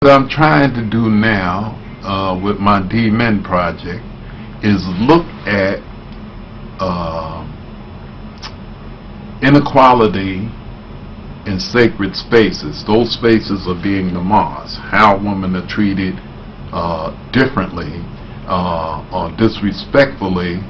What I'm trying to do now with my D-Men project is look at inequality in sacred spaces. Those spaces are being the mosque. How women are treated differently or disrespectfully,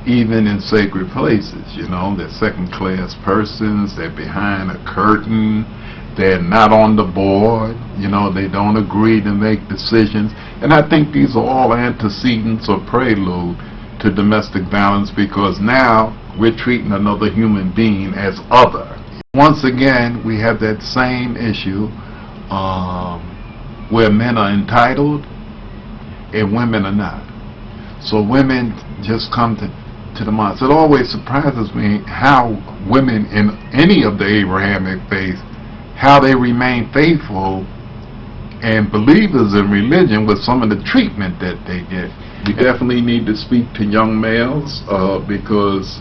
even in sacred places. You know, they're second-class persons. They're behind a curtain. They're not on the board. You know, they don't agree to make decisions. And I think these are all antecedents or prelude to domestic violence, because now we're treating another human being as other. Once again, we have that same issue where men are entitled and women are not. So women just come to the mosque. It always surprises me how women in any of the Abrahamic faiths, how they remain faithful and believers in religion with some of the treatment that they get. We definitely need to speak to young males because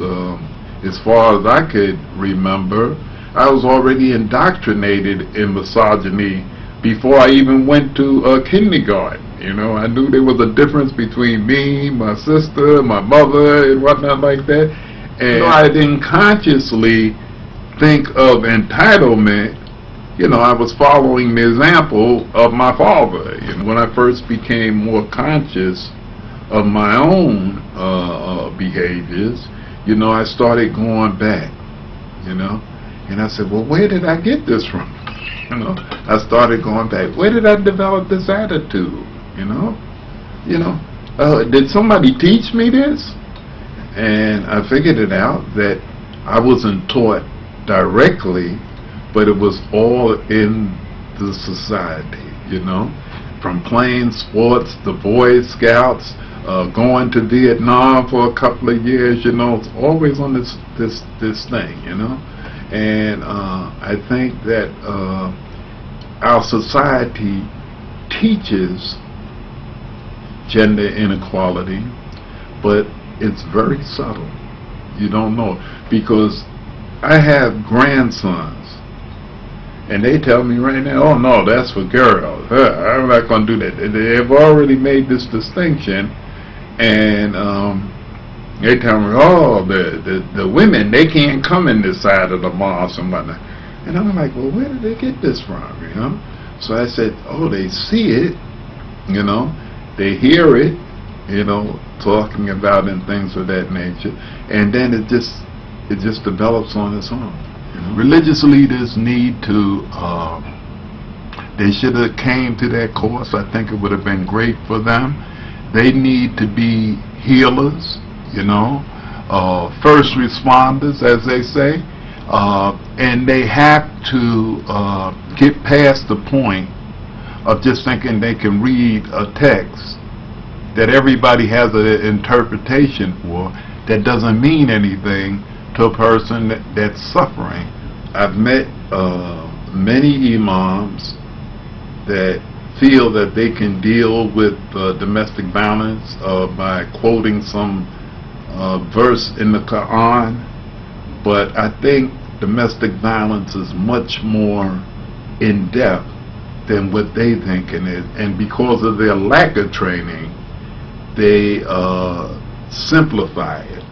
as far as I could remember, I was already indoctrinated in misogyny before I even went to kindergarten. You know, I knew there was a difference between me, my sister, my mother, and whatnot like that. And I didn't consciously think of entitlement. You know, I was following the example of my father. You know, when I first became more conscious of my own behaviors, you know, I started going back, you know, and I said, well, where did I get this from? You know, I started going back. Where did I develop this attitude? You know, did somebody teach me this? And I figured it out that I wasn't taught directly, but it was all in the society, you know, from playing sports, the Boy Scouts, going to Vietnam for a couple of years, you know, it's always on this thing, you know. And I think that our society teaches gender inequality, but it's very subtle. You don't know, because I have grandsons, and they tell me right now, oh no, that's for girls. I'm not going to do that. They have already made this distinction, and they tell me, oh, the women, they can't come in this side of the mosque and whatnot. And I'm like, well, where did they get this from, you know? So I said, oh, they see it, you know, they hear it, you know, talking about and things of that nature, and then it just develops on its own. You know? Religious leaders need to, they should have came to that course. I think it would have been great for them. They need to be healers, you know, first responders, as they say, and they have to get past the point of just thinking they can read a text that everybody has an interpretation for that doesn't mean anything to a person that's suffering. I've met many imams that feel that they can deal with domestic violence by quoting some verse in the Quran, but I think domestic violence is much more in depth than what they think it is, and because of their lack of training, they simplify it.